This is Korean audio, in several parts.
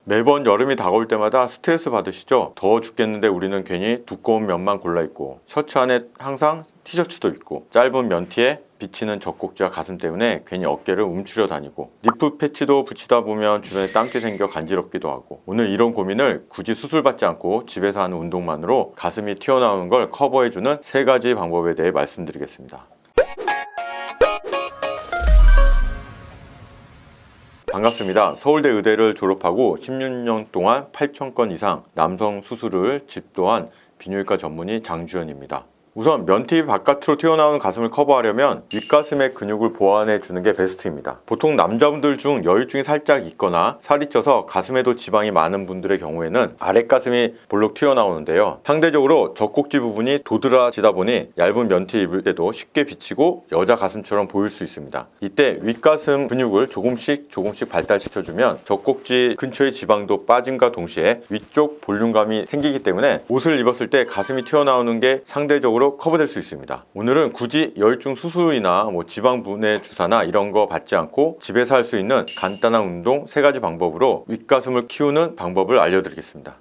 매번 여름이 다가올 때마다 스트레스 받으시죠? 더워 죽겠는데 우리는 괜히 두꺼운 면만 골라 입고 셔츠 안에 항상 티셔츠도 입고 짧은 면티에 비치는 젖꼭지와 가슴 때문에 괜히 어깨를 움츠려 다니고 니프 패치도 붙이다 보면 주변에 땀기 생겨 간지럽기도 하고 오늘 이런 고민을 굳이 수술받지 않고 집에서 하는 운동만으로 가슴이 튀어나오는 걸 커버해주는 3가지 방법에 대해 말씀드리겠습니다. 반갑습니다. 서울대 의대를 졸업하고 16년 동안 8,000건 이상 남성 수술을 집도한 비뇨기과 전문의 장주현입니다. 우선 면티 바깥으로 튀어나오는 가슴을 커버하려면 윗가슴의 근육을 보완해 주는 게 베스트입니다. 보통 남자분들 중 여유증이 살짝 있거나 살이 쪄서 가슴에도 지방이 많은 분들의 경우에는 아랫가슴이 볼록 튀어나오는데요. 상대적으로 젖꼭지 부분이 도드라지다 보니 얇은 면티 입을 때도 쉽게 비치고 여자 가슴처럼 보일 수 있습니다. 이때 윗가슴 근육을 조금씩 발달시켜주면 젖꼭지 근처의 지방도 빠짐과 동시에 위쪽 볼륨감이 생기기 때문에 옷을 입었을 때 가슴이 튀어나오는 게 상대적으로 커버될 수 있습니다. 오늘은 굳이 여유증 수술이나 지방 분해 주사나 이런 거 받지 않고 집에서 할 수 있는 간단한 운동 3가지 방법으로 윗가슴을 키우는 방법을 알려드리겠습니다.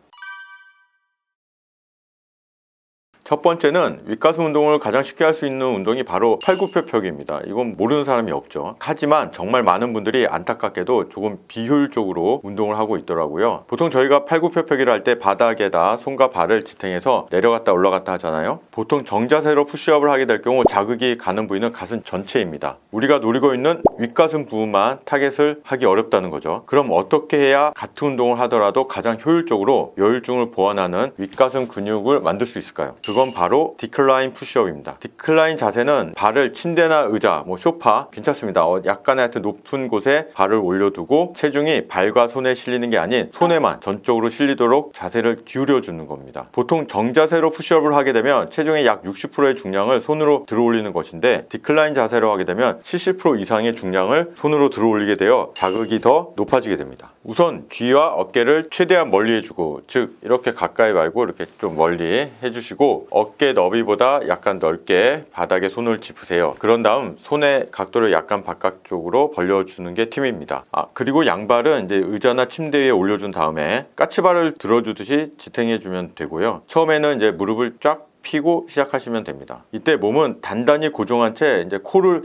첫 번째는 윗가슴 운동을 가장 쉽게 할 수 있는 운동이 바로 팔굽혀펴기입니다. 이건 모르는 사람이 없죠. 하지만 정말 많은 분들이 안타깝게도 조금 비효율적으로 운동을 하고 있더라고요. 보통 저희가 팔굽혀펴기를 할 때 바닥에다 손과 발을 지탱해서 내려갔다 올라갔다 하잖아요. 보통 정자세로 푸시업을 하게 될 경우 자극이 가는 부위는 가슴 전체입니다. 우리가 노리고 있는 윗가슴 부분만 타겟을 하기 어렵다는 거죠. 그럼 어떻게 해야 같은 운동을 하더라도 가장 효율적으로 여유증을 보완하는 윗가슴 근육을 만들 수 있을까요? 그건 바로 디클라인 푸시업입니다. 디클라인 자세는 발을 침대나 의자, 소파 괜찮습니다. 약간의 하여튼 높은 곳에 발을 올려두고 체중이 발과 손에 실리는 게 아닌 손에만 전적으로 실리도록 자세를 기울여 주는 겁니다. 보통 정자세로 푸시업을 하게 되면 체중의 약 60%의 중량을 손으로 들어올리는 것인데 디클라인 자세로 하게 되면 70% 이상의 중량을 손으로 들어올리게 되어 자극이 더 높아지게 됩니다. 우선 귀와 어깨를 최대한 멀리 해주고, 즉 이렇게 가까이 말고 이렇게 좀 멀리 해주시고 어깨 너비보다 약간 넓게 바닥에 손을 짚으세요. 그런 다음 손의 각도를 약간 바깥쪽으로 벌려주는 게 팁입니다. 그리고 양발은 이제 의자나 침대 위에 올려준 다음에 까치발을 들어주듯이 지탱해주면 되고요. 처음에는 이제 무릎을 쫙 펴고 시작하시면 됩니다. 이때 몸은 단단히 고정한 채 이제 코를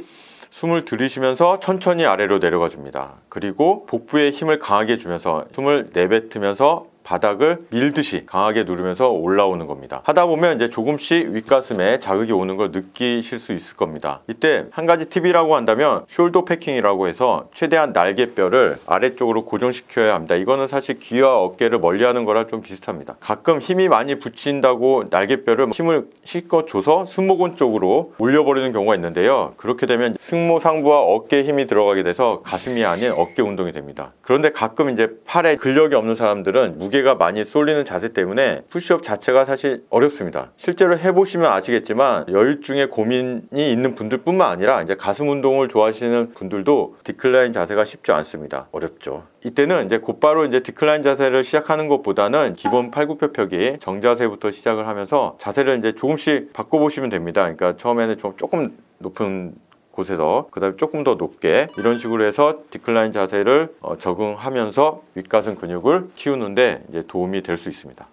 숨을 들이쉬면서 천천히 아래로 내려가 줍니다. 그리고 복부에 힘을 강하게 주면서 숨을 내뱉으면서 바닥을 밀듯이 강하게 누르면서 올라오는 겁니다. 하다 보면 이제 조금씩 윗가슴에 자극이 오는 걸 느끼실 수 있을 겁니다. 이때 한 가지 팁이라고 한다면 숄더 패킹이라고 해서 최대한 날개뼈를 아래쪽으로 고정시켜야 합니다. 이거는 사실 귀와 어깨를 멀리하는 거랑 좀 비슷합니다. 가끔 힘이 많이 붙인다고 날개뼈를 힘을 실컷 줘서 승모근 쪽으로 올려버리는 경우가 있는데요. 그렇게 되면 승모 상부와 어깨에 힘이 들어가게 돼서 가슴이 아닌 어깨 운동이 됩니다. 그런데 가끔 이제 팔에 근력이 없는 사람들은 무게가 많이 쏠리는 자세 때문에 푸시업 자체가 사실 어렵습니다. 실제로 해보시면 아시겠지만 여유증에 고민이 있는 분들뿐만 아니라 이제 가슴 운동을 좋아하시는 분들도 디클라인 자세가 쉽지 않습니다. 어렵죠. 이때는 이제 곧바로 이제 디클라인 자세를 시작하는 것보다는 기본 팔굽혀펴기 정자세부터 시작을 하면서 자세를 이제 조금씩 바꿔보시면 됩니다. 그러니까 처음에는 조금 높은 곳에서 그 다음에 조금 더 높게 이런 식으로 해서 디클라인 자세를 적응하면서 윗가슴 근육을 키우는데 이제 도움이 될 수 있습니다.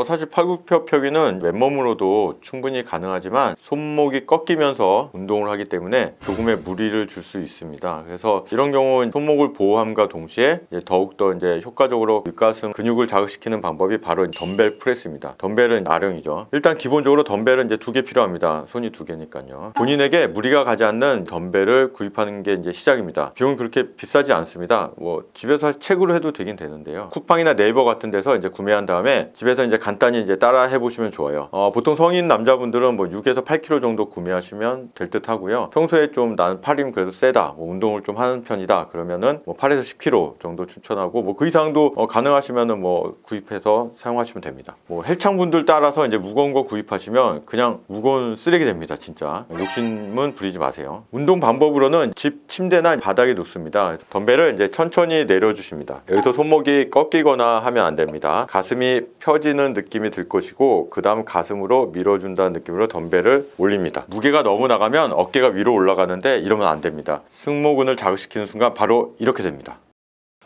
사실 팔굽혀펴기는 맨몸으로도 충분히 가능하지만 손목이 꺾이면서 운동을 하기 때문에 조금의 무리를 줄 수 있습니다. 그래서 이런 경우는 손목을 보호함과 동시에 더욱더 이제 효과적으로 윗가슴 근육을 자극시키는 방법이 바로 덤벨 프레스입니다. 덤벨은 아령이죠. 일단 기본적으로 덤벨은 이제 2개 필요합니다. 손이 2개니까요. 본인에게 무리가 가지 않는 덤벨을 구입하는 게 이제 시작입니다. 비용은 그렇게 비싸지 않습니다. 집에서 책으로 해도 되긴 되는데요. 쿠팡이나 네이버 같은 데서 이제 구매한 다음에 집에서 이제 간단히 이제 따라 해보시면 좋아요. 보통 성인 남자분들은 6에서 8kg 정도 구매하시면 될 듯 하고요. 평소에 좀 나는 팔이 그래도 세다, 운동을 좀 하는 편이다 그러면은 8에서 10kg 정도 추천하고 그 이상도 가능하시면은 구입해서 사용하시면 됩니다. 헬창분들 따라서 이제 무거운 거 구입하시면 그냥 무거운 쓰레기 됩니다. 진짜 욕심은 부리지 마세요. 운동 방법으로는 집 침대나 바닥에 놓습니다. 덤벨을 이제 천천히 내려주십니다. 여기서 손목이 꺾이거나 하면 안 됩니다. 가슴이 펴지는 올린다는 느낌이 들 것이고, 그 다음 가슴으로 밀어준다는 느낌으로 덤벨을 올립니다. 무게가 너무 나가면 어깨가 위로 올라가는데 이러면 안 됩니다. 승모근을 자극시키는 순간 바로 이렇게 됩니다.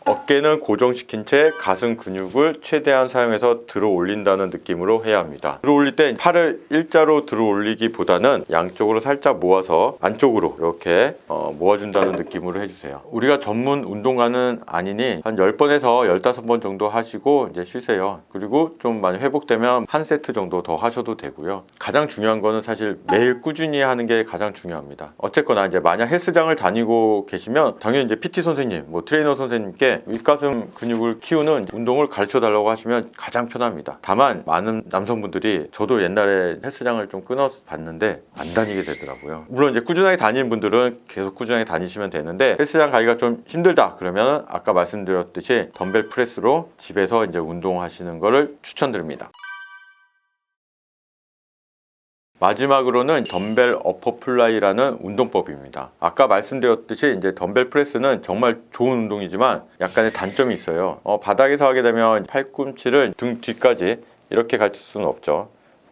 어깨는 고정시킨 채 가슴 근육을 최대한 사용해서 들어 올린다는 느낌으로 해야 합니다. 들어 올릴 때 팔을 일자로 들어 올리기보다는 양쪽으로 살짝 모아서 안쪽으로 이렇게 모아준다는 느낌으로 해주세요. 우리가 전문 운동가는 아니니 한 10번에서 15번 정도 하시고 이제 쉬세요. 그리고 좀 많이 회복되면 한 세트 정도 더 하셔도 되고요. 가장 중요한 거는 사실 매일 꾸준히 하는 게 가장 중요합니다. 어쨌거나 이제 만약 헬스장을 다니고 계시면 당연히 이제 PT 선생님, 뭐 트레이너 선생님께 윗가슴 근육을 키우는 운동을 가르쳐 달라고 하시면 가장 편합니다. 다만 많은 남성분들이, 저도 옛날에 헬스장을 좀 끊어서 봤는데 안 다니게 되더라고요. 물론 이제 꾸준하게 다니는 분들은 계속 꾸준하게 다니시면 되는데, 헬스장 가기가 좀 힘들다 그러면 아까 말씀드렸듯이 덤벨 프레스로 집에서 이제 운동하시는 거를 추천드립니다. 마지막으로는 덤벨 어퍼플라이라는 운동법입니다. 아까 말씀드렸듯이 이제 덤벨 프레스는 정말 좋은 운동이지만 약간의 단점이 있어요. 바닥에서 하게 되면 팔꿈치를 등 뒤까지 이렇게 갈 수는 없죠.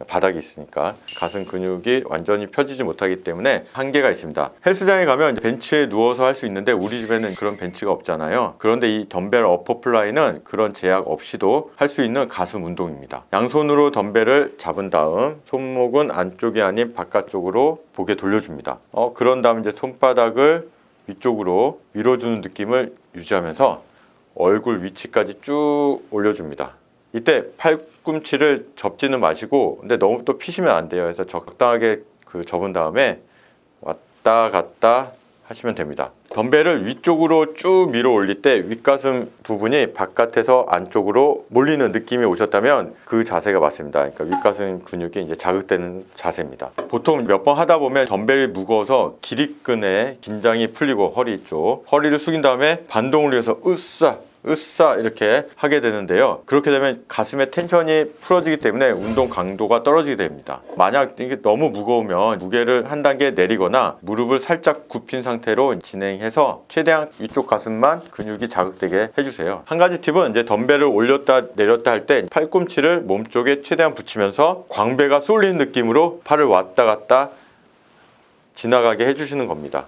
바닥이 있으니까 가슴 근육이 완전히 펴지지 못하기 때문에 한계가 있습니다. 헬스장에 가면 벤치에 누워서 할 수 있는데 우리 집에는 그런 벤치가 없잖아요. 그런데 이 덤벨 어퍼플라이는 그런 제약 없이도 할 수 있는 가슴 운동입니다. 양손으로 덤벨을 잡은 다음 손목은 안쪽이 아닌 바깥쪽으로 보게 돌려줍니다. 그런 다음 이제 손바닥을 위쪽으로 밀어주는 느낌을 유지하면서 얼굴 위치까지 쭉 올려줍니다. 이때 팔꿈치를 접지는 마시고, 근데 너무 또 피시면 안 돼요. 그래서 적당하게 접은 다음에 왔다 갔다 하시면 됩니다. 덤벨을 위쪽으로 쭉 밀어 올릴 때 윗가슴 부분이 바깥에서 안쪽으로 몰리는 느낌이 오셨다면 그 자세가 맞습니다. 그러니까 윗가슴 근육이 이제 자극되는 자세입니다. 보통 몇 번 하다 보면 덤벨이 무거워서 기립근에 긴장이 풀리고 허리 쪽, 허리를 숙인 다음에 반동을 위해서 으쌰 이렇게 하게 되는데요. 그렇게 되면 가슴의 텐션이 풀어지기 때문에 운동 강도가 떨어지게 됩니다. 만약 이게 너무 무거우면 무게를 한 단계 내리거나 무릎을 살짝 굽힌 상태로 진행해서 최대한 위쪽 가슴만 근육이 자극되게 해주세요. 한 가지 팁은 이제 덤벨을 올렸다 내렸다 할 때 팔꿈치를 몸쪽에 최대한 붙이면서 광배가 쏠리는 느낌으로 팔을 왔다 갔다 지나가게 해주시는 겁니다.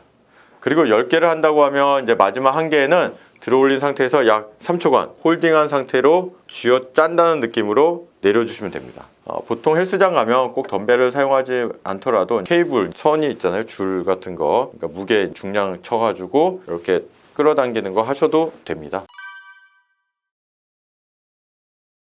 그리고 10개를 한다고 하면 이제 마지막 한 개에는 들어 올린 상태에서 약 3초간 홀딩한 상태로 쥐어 짠다는 느낌으로 내려주시면 됩니다. 보통 헬스장 가면 꼭 덤벨을 사용하지 않더라도 케이블, 선이 있잖아요. 줄 같은 거, 그러니까 무게 중량 쳐가지고 이렇게 끌어당기는 거 하셔도 됩니다.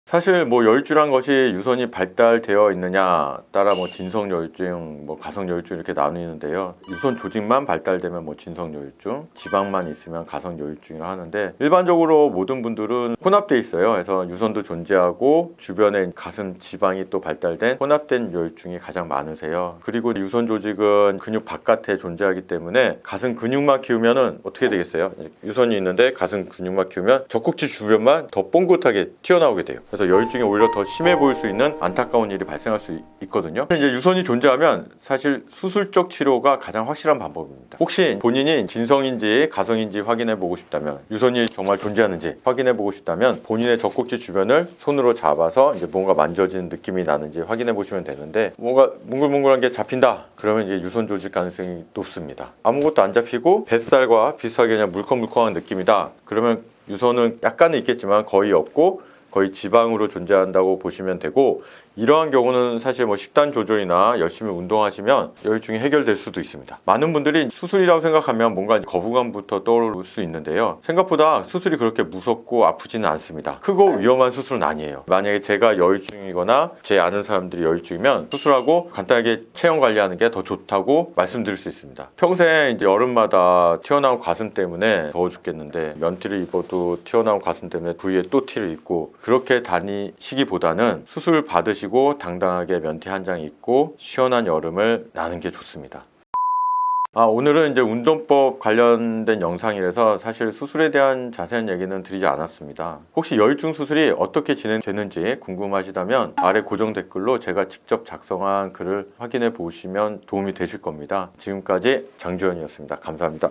사실 뭐 여유주란 것이 유선이 발달되어 있느냐 따라 뭐 진성여유증, 뭐 가성여유증 이렇게 나뉘는데요. 유선 조직만 발달되면 뭐 진성여유증, 지방만 있으면 가성여유증이라 하는데, 일반적으로 모든 분들은 혼합돼 있어요. 그래서 유선도 존재하고 주변에 가슴 지방이 또 발달된 혼합된 여유증이 가장 많으세요. 그리고 유선 조직은 근육 바깥에 존재하기 때문에 가슴 근육만 키우면은 어떻게 되겠어요? 유선이 있는데 가슴 근육만 키우면 젖꼭지 주변만 더 뽕긋하게 튀어나오게 돼요. 그래서 여유증이 오히려 더 심해 보일 수 있는 안타까운 일이 발생할 수 있거든요. 이제 유선이 존재하면 사실 수술적 치료가 가장 확실한 방법입니다. 혹시 본인이 진성인지 가성인지 확인해 보고 싶다면, 유선이 정말 존재하는지 확인해 보고 싶다면 본인의 젖꼭지 주변을 손으로 잡아서 이제 뭔가 만져지는 느낌이 나는지 확인해 보시면 되는데, 뭔가 뭉글뭉글한 게 잡힌다 그러면 이제 유선 조직 가능성이 높습니다. 아무것도 안 잡히고 뱃살과 비슷하게 그냥 물컹물컹한 느낌이다 그러면 유선은 약간은 있겠지만 거의 없고 거의 지방으로 존재한다고 보시면 되고, 이러한 경우는 사실 뭐 식단 조절이나 열심히 운동하시면 여유증이 해결될 수도 있습니다. 많은 분들이 수술이라고 생각하면 뭔가 거부감부터 떠오를 수 있는데요. 생각보다 수술이 그렇게 무섭고 아프지는 않습니다. 크고 위험한 수술은 아니에요. 만약에 제가 여유증이거나 제 아는 사람들이 여유증이면 수술하고 간단하게 체형 관리하는 게 더 좋다고 말씀드릴 수 있습니다. 평생 이제 여름마다 튀어나온 가슴 때문에 더워 죽겠는데 면티를 입어도 튀어나온 가슴 때문에 부위에 또 티를 입고 그렇게 다니시기보다는 수술 받으시고 당당하게 면티 한 장 입고 시원한 여름을 나는 게 좋습니다. 오늘은 이제 운동법 관련된 영상이라서 사실 수술에 대한 자세한 얘기는 드리지 않았습니다. 혹시 여유증 수술이 어떻게 진행되는지 궁금하시다면 아래 고정 댓글로 제가 직접 작성한 글을 확인해 보시면 도움이 되실 겁니다. 지금까지 장주현이었습니다. 감사합니다.